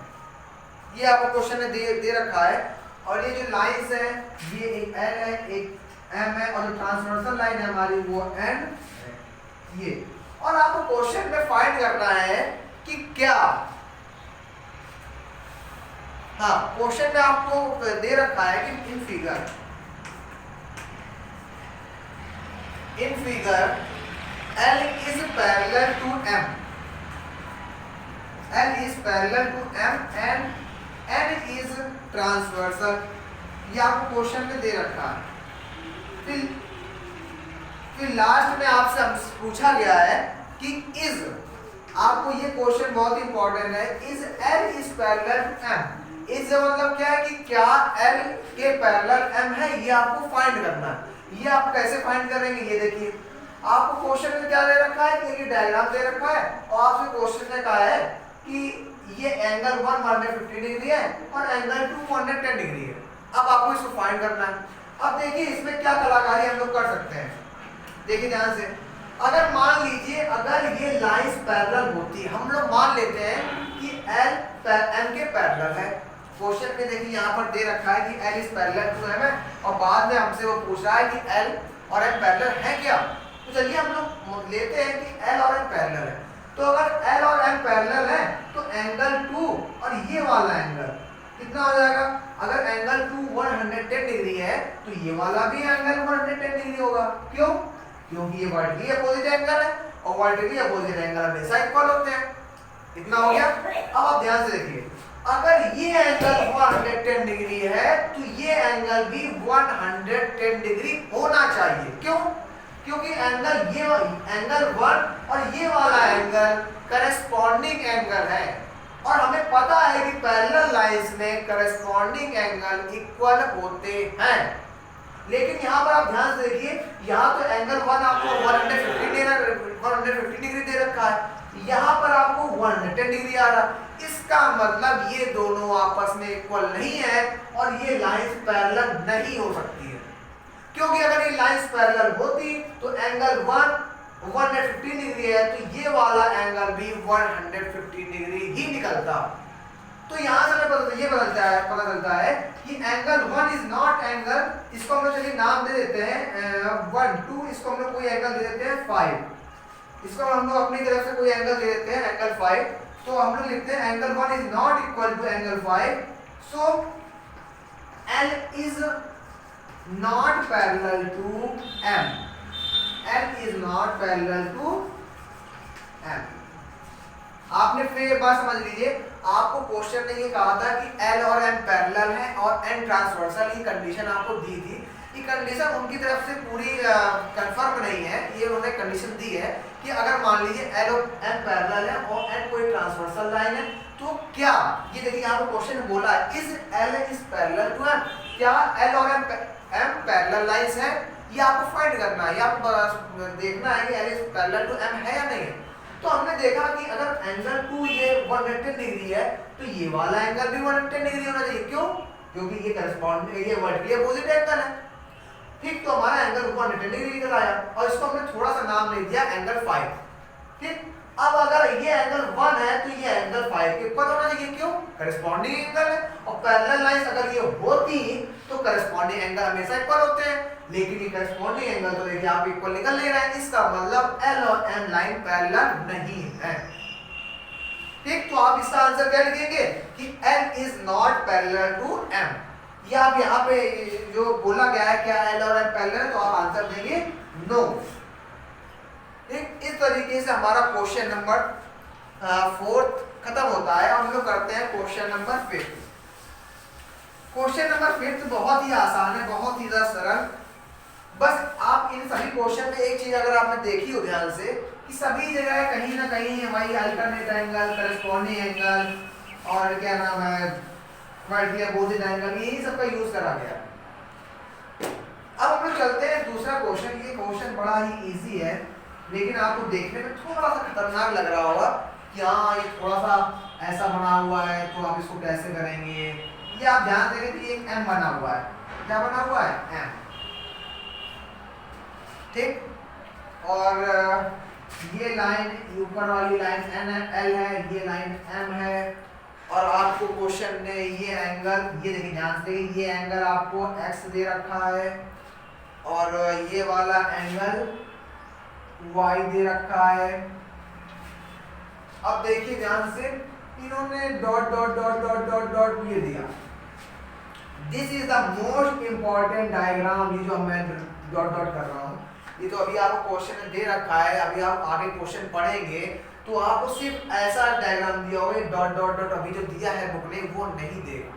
ये आपको क्वेश्चन में दे रखा है। और ये जो लाइंस है ये एक L है, एक M है, और जो ट्रांसवर्सल लाइन है हमारी वो N है। ये, और आपको क्वेश्चन में फाइंड करना है कि क्या, हाँ क्वेश्चन में आपको दे रखा है कि in figure L is parallel to M, L is parallel to M and N is transversal, ये आपको क्वेश्चन में दे रखा है। फिर लास्ट में आपसे पूछा गया है कि इज, आपको ये क्वेश्चन बहुत इंपॉर्टेंट है, is L is parallel to M, is मतलब क्या है कि क्या L के पैरेलल M है, ये आपको फाइंड करना है। ये आप कैसे फाइंड करेंगे, ये देखिए आपको क्वेश्चन में क्या दे रखा है कि ये डायग्राम दे रखा है और आपसे क्वेश्चन ने कहा है कि ये एंगल 1 150 डिग्री है और एंगल 2 110 डिग्री है। अब आपको इसको फाइंड करना है। अब देखिए इसमें क्या कलाकारी हम लोग कर सकते हैं, देखिए ध्यान से। अगर मान लीजिए अगर ये लाइंस पैरेलल होती, हम लोग मान लेते हैं कि L M के पैरेलल है। क्वेश्चन में देखिए यहाँ पर दे रखा है कि L is parallel to M है और बाद में हमसे वो पूछ रहा है कि L और M पैरेलल है क्या। तो चलिए हम लोग लेते हैं कि L और M पैरेलल है। तो अगर L और M पैरेलल है तो एंगल 2 और ये वाला एंगल कितना हो जाएगा, अगर एंगल 2 110 डिग्री है तो ये वाला भी एंगल 110 डिग्री होगा। क्यों? क्योंकि ये वर्टिकली अपोजिट एंगल है और वर्टिकली अपोजिट एंगल हमेशा इक्वल होते हैं। इतना हो गया। अब आप ध्यान से देखिए, अगर ये एंगल 110 डिग्री है तो ये एंगल भी 110 डिग्री होना चाहिए। क्यों? क्योंकि एंगल ये एंगल 1 और ये वाला एंगल करस्पॉन्डिंग एंगल है और हमें पता है कि पैरेलल लाइंस में करस्पॉन्डिंग एंगल इक्वल होते हैं। लेकिन यहाँ पर आप ध्यान से देखिए, यहाँ तो एंगल 1 आपको 150 डिग्री दे रखा है, यहाँ पर आपको 110 डिग्री आ रहा। इसका मतलब ये दोनों आपस में इक्वल नहीं है और ये लाइंस पैरेलल नहीं हो सकती है। क्योंकि अगर ये लाइंस पैरेलल होती तो एंगल 1 150 डिग्री है तो ये वाला एंगल भी 150 डिग्री ही निकलता। तो यहाँ से हमें ये पता चलता है कि एंगल 1 इज नॉट एंगल, इसको हम लोग चलिए नाम दे देते हैं 1 2, इसको हम लोग कोई एंगल दे देते हैं 5, इसको हम लोग अपनी तरफ से कोई एंगल दे देते हैं एंगल 5। तो हम लोग लिखते हैं angle 1 is not equal to angle 5, so L is not parallel to M, L is not parallel to M। आपने फिर एक बात समझ लीजिए, आपको क्वेश्चन ने ये कहा था कि L और M पैरेलल है और N ट्रांसवर्सल, ये कंडीशन आपको दी थी। ये कंडीशन उनकी तरफ से पूरी कंफर्म नहीं है, ये उन्होंने कंडीशन दी है कि अगर मान लीजिए L और M पैरेलल है और N कोई ट्रांसवर्सल लाइन है तो क्या, ये देखिए यहाँ पर क्वेश्चन बोला है is L is parallel to M, क्या L और M पैरेलल लाइंस है, ये आपको फाइंड करना है, ये आपको देखना है कि L is parallel to M है या नहीं है। तो हमने देखा कि अगर एंगल 2 ये 110 डिग्री है तो ये वाला एंगल भी 110 डिग्री होना चाहिए। क्यों? क्योंकि ये करस्पॉन्डिंग, ये वर्टिकली अपोजिट एंगल है। ठीक, तो हमारा एंगल 110 डिग्री निकल आया और इसको हमने थोड़ा सा नाम दे दिया एंगल 5। ठीक, अब अगर ये एंगल 1 है तो ये एंगल 5 के ऊपर होना चाहिए। क्यों? करस्पॉन्डिंग एंगल है और पैरेलल लाइंस अगर ये होती तो करस्पॉन्डिंग एंगल हमेशा इक्वल होते हैं, लेकिन ये करस्पॉन्डिंग एंगल तो देखिए आप इक्वल निकल ले रहे हैं, इसका मतलब L और M लाइन पैरेलल नहीं है। ठीक, तो आप इसका आंसर क्या लिखेंगे कि L is not parallel to M। ये आप यहाँ पे जो बोला गया है क्या L और M पैरेलल है, तो आप आंसर देंगे नो। ठीक, इस तरीके से हमारा क्वेश्चन नंबर 4 खत्म होता है और हम लोग करते हैं क्वेश्चन नंबर 5। क्वेश्चन नंबर 5 बहुत ही आसान है, बहुत ही ज्यादा सरल। बस आप इन सभी क्वेश्चन में एक चीज अगर आपने देखी हो ध्यान से कि सभी जगह कहीं ना कहीं हमारी अल्टरनेट एंगल, करस्पॉन्डिंग एंगल और क्या नाम है वर्टिकली अपोजिट एंगल, यही सब का यूज करा गया। अब हम लोग चलते हैं दूसरा क्वेश्चन। ये क्वेश्चन बड़ा ही इजी है लेकिन आपको देखने में थोड़ा सा खतरनाक लग रहा होगा कि हाँ ये थोड़ा सा ऐसा बना हुआ है तो आप इसको कैसे करेंगे। ये आप ध्यान देंगे कि एक M बना हुआ है, क्या बना हुआ है M। ठीक, और ये लाइन ऊपर वाली लाइन L है, ये लाइन M है और आपको क्वेश्चन ने ये एंगल, ये देखिए ध्यान से, ये एंगल आपको X दे रखा है और ये वाला एंगल y दे रखा है। अब देखिए ध्यान से, इन्होंने dot dot dot dot dot dot ये दिया। This is the most important diagram, ये जो मैं डॉट डॉट कर रहा हूँ, ये तो अभी आपको क्वेश्चन में दे रखा है, अभी आप आगे क्वेश्चन पढ़ेंगे तो आपको सिर्फ ऐसा डायग्राम दिया होगा, डॉट डॉट डॉट अभी जो दिया है बुक ने वो नहीं देगा,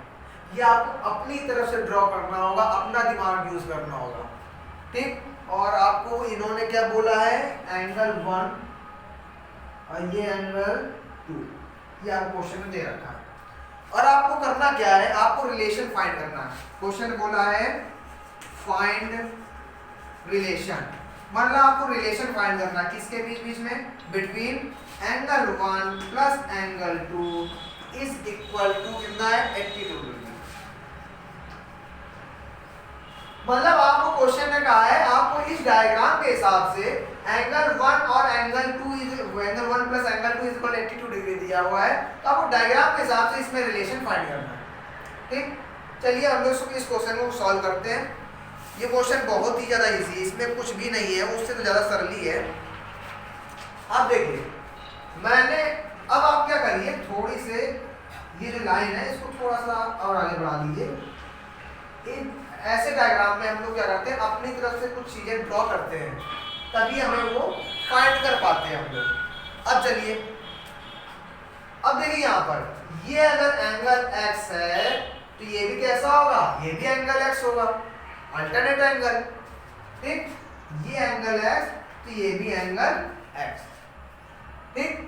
ये आपको अपनी तरफ से ड्रॉ करना होगा, अपना दिमाग यूज करना होगा, ठीक। और आपको इन्होंने क्या बोला है, एंगल 1 और ये एंगल 2, ये आपको क्वेश्चन में दे रखा है। और आपको करना क्या है, आपको रिलेशन फाइंड करना है। क्वेश्चन बोला है फाइंड रिलेशन, मतलब आपको रिलेशन फाइंड करना है किसके बीच बीच में, between angle 1 plus angle 2 is equal to कितना है, 82 डिग्री। मतलब आपको क्वेश्चन में कहा है आपको इस डायग्राम के हिसाब से एंगल 1 और angle 2 angle 1 plus angle 2 is equal 82 degree दिया हुआ है, तो आपको डायग्राम के हिसाब से इसमें रिलेशन फाइंड करना है, ठीक। चलिए हम लोग इस क्वेश्चन को सॉल्व करते हैं। ये क्वेश्चन बहुत ही ज्यादा इजी है, इसमें कुछ भी नहीं है, उससे तो ज्यादा सरल ही है। आप देखिए मैंने, अब आप क्या करिए, थोड़ी से ये जो लाइन है इसको थोड़ा सा और आगे बढ़ा दीजिए। ऐसे डायग्राम में हम लोग क्या करते हैं, अपनी तरफ से कुछ चीजें ड्रॉ करते हैं, तभी हमें वो फाइंड कर पाते हैं हम लोग। अब चलिए, अब देखिए यहाँ पर ये अगर एंगल x है तो ये भी कैसा होगा, ये भी एंगल x होगा, अल्टरनेट एंगल, ठीक। ये एंगल x तो ये भी एंगल x, ठीक।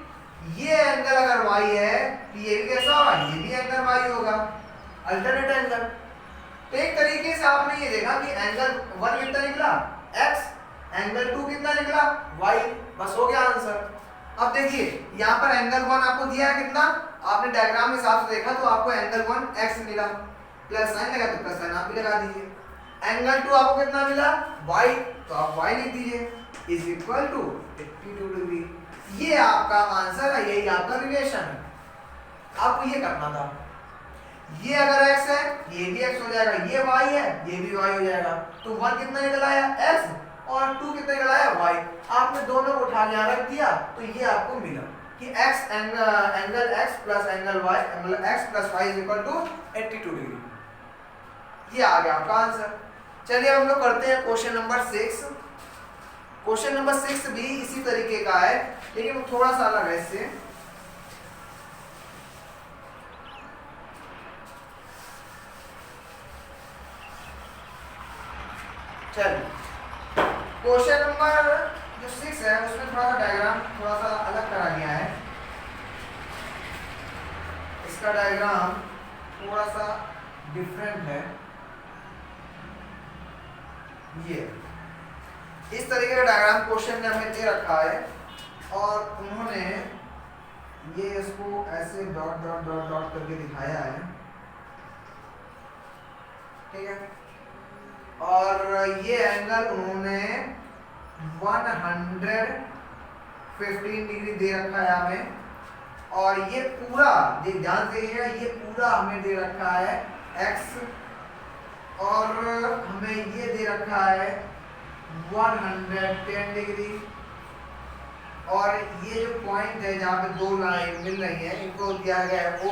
ये एंगल अगर y है तो ये भी कैसा होगा, ये भी एंगल y होगा, अल्टरनेट एंगल। तो एक तरीके से आपने ये देखा कि एंगल 1 कितना निकला x, एंगल 2 कितना निकला y, बस हो गया आंसर। अब देखिए यहाँ पर एंगल 1 आपको दिया है कितना, आपने डायग्राम के हिसाब से देखा तो आपको एंगल 1 x मिला, प्लस साइन लगा तो प्लस साइन आप भी लगा दीजिए। एंगल 2 आपको कितना मिला y, तो आप y लिख दीजिए, इज इक्वल टू 82 डिग्री। ये आपका आंसर है, यही आपका रिलेशन है, आपको ये करना था। ये अगर x है ये भी x हो जाएगा, ये y है ये भी y हो जाएगा, तो 1 कितना निकल आया x और 2 कितना निकल आया y। आपने दोनों को उठा के यहाँ रख दिया तो ये आपको मिला कि x angle x plus angle y, मतलब x plus y is equal to 82 degree. ये आ गया आपका आंसर। चलिए हम लोग करते हैं क्वेश्चन नंबर 6। क्वेश्चन नंबर 6 भी इसी तरीके का है, लेकिन वो थोड़ा सा अलग है इससे। चलिए क्वेश्चन नंबर जो 6 है उसमें थोड़ा सा डायग्राम थोड़ा सा अलग करा गया है। इसका डायग्राम थोड़ा सा डिफरेंट है। ये इस तरीके का डायग्राम क्वेश्चन ने हमें दे रखा है और उन्होंने ये इसको ऐसे डॉट डॉट डॉट डॉट करके दिखाया है, ठीक है। और ये एंगल उन्होंने 115 डिग्री दे रखा है हमें, और ये पूरा ध्यान से ये पूरा हमें दे रखा है x, और हमें ये दे रखा है 110 डिग्री, और ये जो पॉइंट है जहाँ पे दो लाइन मिल रही है इनको दिया गया है O,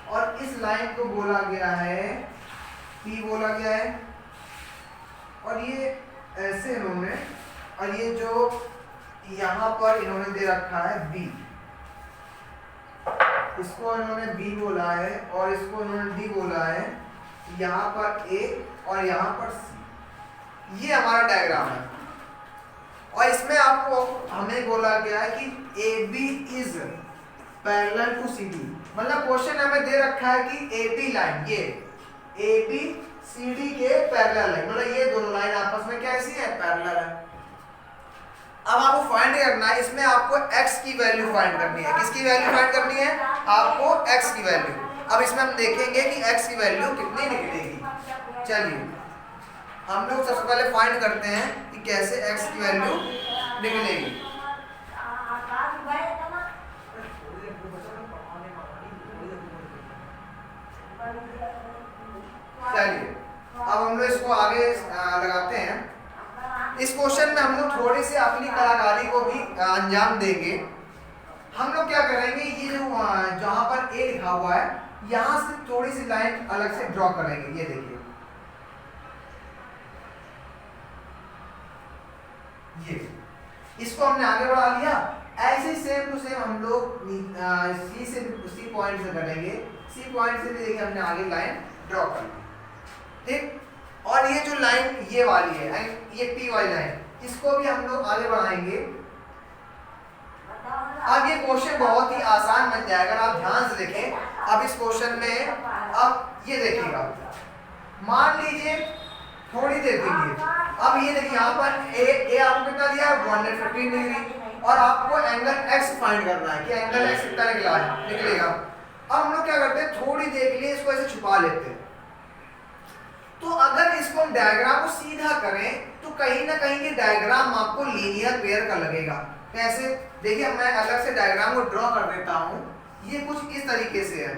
और इस लाइन को बोला गया है P बोला गया है, और ये ऐसे इन्होंने, और ये जो यहाँ पर इन्होंने दे रखा है B, इसको इन्होंने B बोला है और इसको इन्होंने D बोला है, यहाँ पर A और यहाँ पर C। ये हमारा डायग्राम है और इसमें आपको हमें बोला गया है कि AB is parallel to CD, मतलब क्वेश्चन हमें दे रखा है कि AB लाइन, ये AB CD के पैरेलल है, मतलब ये दोनों लाइन आपस में कैसी है, पैरेलल है। अब आपको फाइंड करना है, इसमें आपको x की वैल्यू फाइंड करनी है। किसकी वैल्यू फाइंड करनी है, आपको x की वैल्यू। अब इसमें हम देखेंगे कि x की वैल्यू कितनी निकलेगी। चलिए हम लोग सबसे पहले फाइंड करते हैं कि कैसे x की वैल्यू निकलेगी। चलिए अब हम लोग इसको आगे लगाते हैं। इस क्वेश्चन में हम लोग थोड़ी सी अपनी कलाकारी को भी अंजाम देंगे। हम लोग क्या करेंगे, ये जो जहां पर ए लिखा हुआ है यहां से थोड़ी सी लाइन अलग से ड्रॉ करेंगे। ये देखिए, ये इसको हमने आगे बढ़ा लिया। ऐसे सेम टू सेम हम लोग सी पॉइंट से करेंगे। सी पॉइंट से भी देखिए हमने आगे लाइन ड्रॉ कर ली, ठीक। और ये जो लाइन ये वाली है, ये पी वाली लाइन, इसको भी हम लोग आगे बढ़ाएंगे। अब ये क्वेश्चन बहुत ही आसान बन जाएगा, अगर आप ध्यान से देखें। अब इस क्वेश्चन में अब ये देखिएगा, मान लीजिए थोड़ी देर के लिए, अब ये देखिए यहाँ पर ए आपको कितना दिया है 115 डिग्री, और आपको एंगल एक्स फाइंड करना है कि एंगल एक्स कितना निकलेगा। अब हम लोग क्या करते हैं, थोड़ी देर के लिए इसको ऐसे छुपा लेते हैं। तो अगर इसको हम डायग्राम को सीधा करें तो कहीं ना कहीं ये डायग्राम आपको लीनियर पेयर का लगेगा। कैसे, देखिए मैं अलग से डायग्राम को ड्रॉ कर देता हूँ। ये कुछ इस तरीके से है,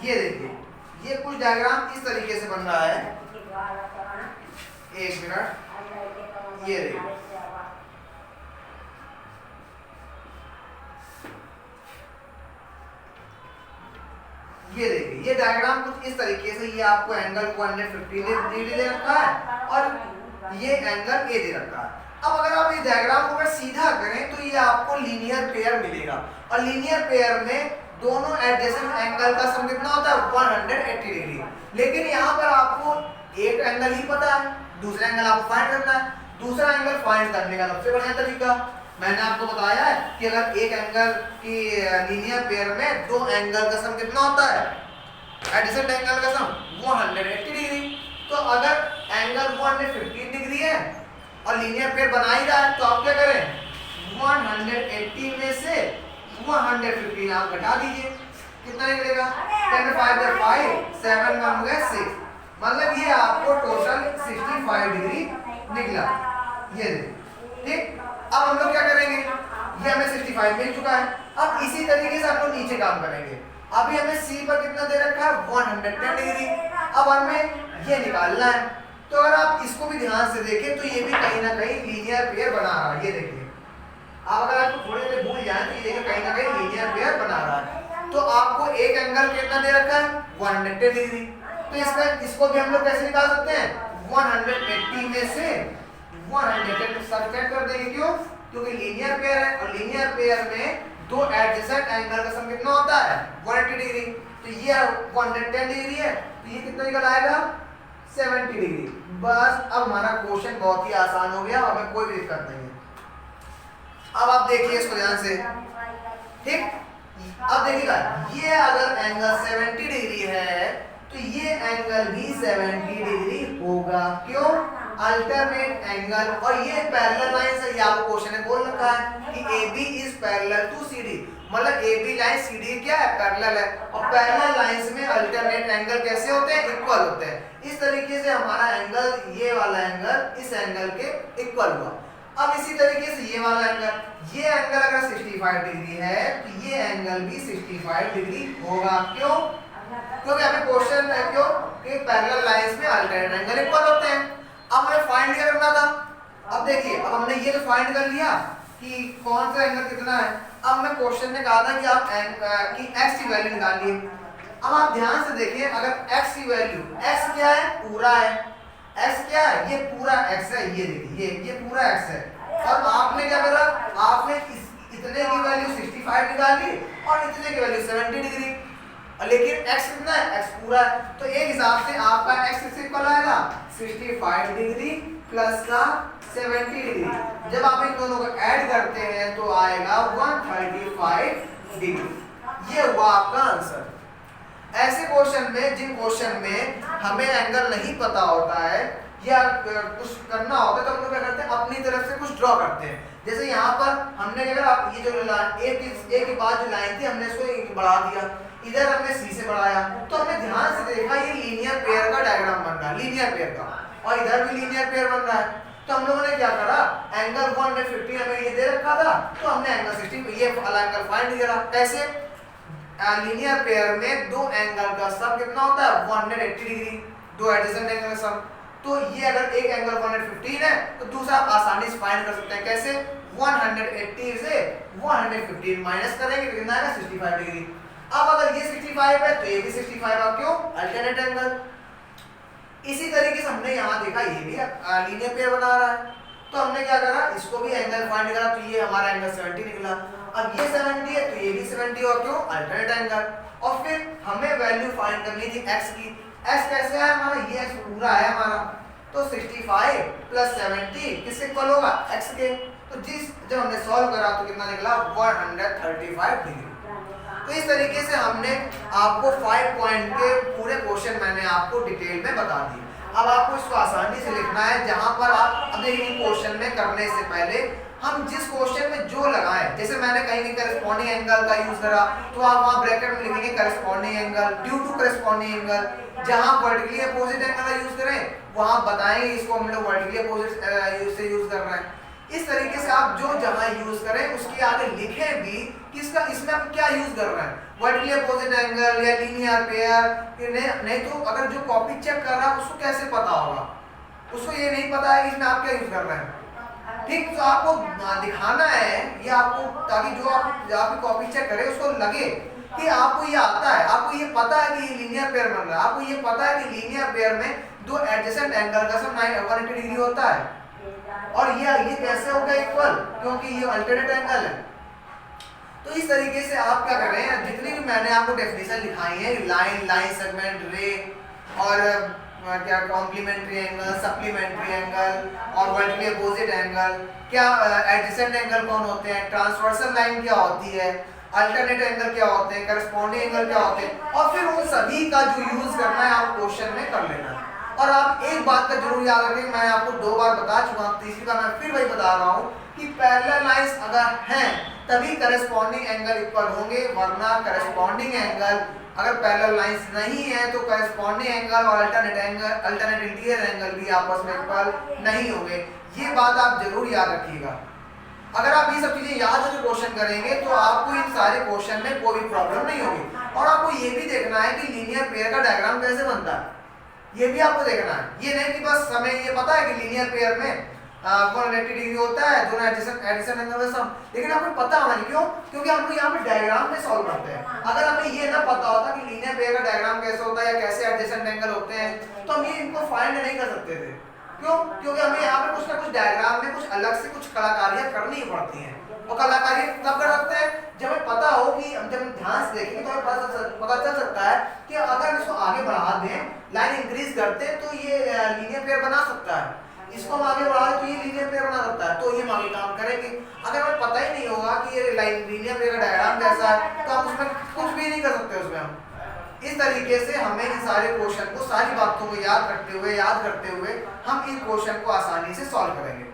ये देखिए, ये कुछ डायग्राम इस तरीके से बन रहा है। एक मिनट, ये देखिए, ये देखिए, ये डायग्राम कुछ इस तरीके से, ये आपको एंगल को 115 डिग्री दे रखा है और ये एंगल ए दे रखा है। अब अगर आप इस डायग्राम को अगर सीधा करें तो ये आपको लीनियर पेयर मिलेगा, और लीनियर पेयर में दोनों एडजेसेंट एंगल का सम कितना होता है 180 डिग्री। लेकिन यहाँ पर आपको एक एंगल ही पता है, दूसरा एंगल आपको फाइंड करना है। दूसरा एंगल फाइंड करने का सबसे बढ़िया तरीका मैंने आपको बताया है कि अगर एक एंगल की लीनियर पेयर में दो एंगल का सम कितना होता है, एडजेसेंट एंगल का सम 180 डिग्री। तो अगर एंगल 115 डिग्री है और लीनियर पेयर बना ही रहा है तो आप क्या करें, 180 में से 115 आप घटा दीजिए, कितना निकलेगा 10 5 5 7 1 हो गया 6, मतलब ये आपको टोटल 65 डिग्री निकला। ये ठीक। अब हम लोग क्या करेंगे, ये हमें 65 मिल चुका है। अब इसी तरीके से हम लोग नीचे काम करेंगे। अभी हमें सी पर कितना दे रखा है 110 डिग्री, अब हमें ये निकालना है। तो अगर आप इसको भी ध्यान से देखें तो ये भी कहीं ना कहीं लीनियर पेयर बना रहा है। ये देखिए, आप अगर आपको थोड़ी देर भूल जाए तो ये देखिए कहीं ना कहीं लीनियर पेयर बना रहा है। तो आपको एक एंगल कितना दे रखा है 110 डिग्री, तो इसको भी हम लोग कैसे निकाल सकते हैं, 180 में से 110 सब्ट्रैक्ट कर देंगे। क्यों, क्योंकि लीनियर पेयर है और लीनियर पेयर में दो एडजेसेंट एंगल का सम कितना होता है 180 डिग्री। तो ये 110 डिग्री है, तो ये कितना निकल आएगा 70 डिग्री। बस अब हमारा क्वेश्चन बहुत ही आसान हो गया, हमें कोई भी दिक्कत नहीं है। अब आप देखिए इसको ध्यान से, ठीक। अब देखिएगा, ये अगर एंगल 70 डिग्री है तो ये एंगल भी 70 डिग्री होगा। क्यों, अल्टरनेट एंगल, और ये पैरेलल लाइन से, ये आपको क्वेश्चन में बोल रखा है कि AB is parallel to CD, मतलब AB लाइन CD क्या है, पैरेलल है। और पैरेलल लाइंस में अल्टरनेट एंगल कैसे होते हैं, इक्वल होते हैं। इस तरीके से हमारा एंगल, ये वाला एंगल इस एंगल के इक्वल हुआ। अब इसी तरीके से ये वाला एंगल, ये एंगल अगर 65 डिग्री है तो ये एंगल भी 65 डिग्री होगा। क्यों, क्योंकि हमें क्वेश्चन है क्यों कि पैरेलल लाइंस में अल्टरनेट एंगल इक्वल होते हैं। अब हमें फाइंड क्या करना था, अब देखिए, अब हमने ये तो फाइंड कर लिया कि कौन सा एंगल कितना है। अब मैं क्वेश्चन ने कहा था कि आप x की वैल्यू निकालिए। अब आप ध्यान से देखिए, अगर x की वैल्यू, x क्या है, पूरा है, x क्या है, ये पूरा x है, ये देखिए ये पूरा x है। और आपने क्या करा, आपने इतने की वैल्यू 65 निकाली और इतने की वैल्यू 70 डिग्री, लेकिन x कितना है, x पूरा है। तो एक हिसाब से आपका x किससे इक्वल आएगा, 65 डिग्री प्लस का 70 डिग्री। जब आप इन दोनों को ऐड करते हैं तो आएगा 135 डिग्री। ये हुआ आपका आंसर। ऐसे क्वेश्चन में, जिन क्वेश्चन में हमें एंगल नहीं पता होता है या कुछ करना होता है तो हम लोग क्या करते हैं, अपनी तरफ से कुछ ड्रॉ करते हैं। जैसे यहाँ पर हमने क्या करा, ये जो ए के बाद जो लाइन थी हमने इसको बढ़ा दिया, इधर हमने सी से बढ़ाया, तो हमने ध्यान से देखा ये लीनियर पेयर का डायग्राम बन रहा है, लीनियर पेयर का, और इधर भी लीनियर पेयर बन रहा है। तो हम लोगों ने क्या करा, एंगल 150 हमें ये दे रखा था तो हमने एंगल 60 ये वाला एंगल फाइंड करा। कैसे, लीनियर पेयर में दो एंगल का सम कितना होता है 180 डिग्री, दो एडजेसेंट एंगल का सम। तो ये अगर एक एंगल 115 है तो दूसरा आप आसानी से फाइंड कर सकते हैं। कैसे? 180 से 115 माइनस करेंगे तो कितना आएगा? 65 डिग्री। अब अगर ये 65 है तो ये भी 65 है। क्यों? Alternate angle. इसी तरीके से हमने यहाँ देखा ये भी लीनियर पेयर बना रहा है, तो हमने क्या करा, इसको भी एंगल फाइंड करा, तो ये हमारा एंगल 70 निकला। अब ये 70 है तो ये भी 70 और क्यों? Alternate angle. और फिर हमें वैल्यू फाइंड करनी थी x की। x कैसे है हमारा? ये x पूरा है हमारा, तो 65 प्लस 70 किसके इक्वल होगा? x के। तो जब हमने सॉल्व करा तो कितना निकला? 135 डिग्री। तो इस तरीके से हमने आपको 5 पॉइंट के पूरे क्वेश्चन मैंने आपको डिटेल में बता दी। अब आपको इसको आसानी से लिखना है, जहां पर आप अब देखिए क्वेश्चन में करने से पहले हम जिस क्वेश्चन में जो लगाएं, जैसे मैंने कहीं करस्पॉन्डिंग एंगल का यूज करा तो आप वहां ब्रैकेट में लिखेंगे corresponding angle due to corresponding angle. जहां वर्टिकली अपोजिट एंगल का यूज करें वहां बताएंगे इसको हम लोग वर्टिकली अपोजिट से यूज कर रहे हैं। इस तरीके से आप जो जहां यूज करें उसके आगे लिखें भी कि इसका इसमें आप क्या यूज कर रहे हैं, वर्टिकली अपोजिट एंगल या लीनियर पेयर। नहीं तो अगर जो कॉपी चेक कर रहा है उसको कैसे पता होगा? उसको ये नहीं पता है कि इसमें आप क्या यूज कर रहे हैं। ठीक, तो आपको दिखाना है ये आपको, ताकि जो आप कॉपी चेक करे उसको लगे कि आपको ये आता है, आपको ये पता है कि ये लीनियर पेयर बन रहा है, आपको ये पता है कि लीनियर पेयर में दो एडजेसेंट एंगल का सम 180 डिग्री होता है। और ये कैसे होगा इक्वल? क्योंकि ये अल्टरनेट एंगल है। तो इस तरीके से आप क्या कर रहे हैं, जितनी भी मैंने आपको डेफिनेशन लिखाई है, लाइन सेगमेंट, रे और क्या कॉम्प्लीमेंट्री एंगल, सप्लीमेंट्री एंगल और वर्टिकली अपोजिट एंगल, क्या एडजेसेंट एंगल कौन होते हैं, ट्रांसवर्सल लाइन क्या होती है, अल्टरनेट एंगल क्या होते हैं, करस्पॉन्डिंग एंगल क्या होते हैं, और फिर उन सभी का जो यूज करना है आप क्वेश्चन में कर लेना है। और आप एक बात का जरूर याद रखें, मैं आपको 2 बार बता चुका हूं, तीसरी बार मैं फिर वही बता रहा हूं कि पैरेलल लाइंस अगर हैं तभी करस्पॉन्डिंग एंगल इक्वल होंगे, वरना करस्पॉन्डिंग एंगल अगर पैरेलल लाइंस नहीं है तो करस्पॉन्डिंग एंगल और अल्टरनेट इंटीरियर एंगल भी आपस में इक्वल नहीं होंगे। ये बात आप जरूर याद रखिएगा। अगर आप ये सब चीजें याद करके क्वेश्चन करेंगे तो आपको इन सारे क्वेश्चन में कोई भी प्रॉब्लम नहीं होगी। और आपको ये भी देखना है कि लीनियर पेयर का डायग्राम कैसे बनता है, ये भी आपको देखना है। ये नहीं कि बस हमें ये पता है कि लीनियर पेयर में 180 डिग्री होता है, दोनों एडजेसेंट एंगल का सम, लेकिन आपको पता होना, क्यों? क्योंकि हम लोग यहाँ पे डायग्राम में सॉल्व करते हैं। अगर हमें ये ना पता होता कि लीनियर पेयर का डायग्राम कैसे होता है या कैसे एडजेसेंट एंगल होते हैं तो हम ये इनको फाइंड नहीं कर सकते थे। क्यों? क्योंकि हमें यहाँ पे कुछ ना कुछ डायग्राम में कुछ अलग से कुछ कलाकारियां करनी पड़ती हैं। और कलाकारी तब कर सकते हैं जब हमें पता हो कि जब हम ध्यान से देखेंगे तो हमें पता चल सकता है कि अगर इसको आगे बढ़ा दें, लाइन इंक्रीज करते तो ये लीनियर पेयर बना सकता है, इसको हम आगे बढ़ा दें तो ये लीनियर पेयर बना सकता है, तो ये हम आगे काम करेंगे। अगर हमें पता ही नहीं होगा कि ये लाइन लीनियर पेयर का डायग्राम कैसा है तो हम उसमें कुछ भी नहीं कर सकते उसमें हम। इस तरीके से हमें इन सारे क्वेश्चन को, सारी बातों को याद करते हुए हम इस क्वेश्चन को आसानी से सॉल्व करेंगे।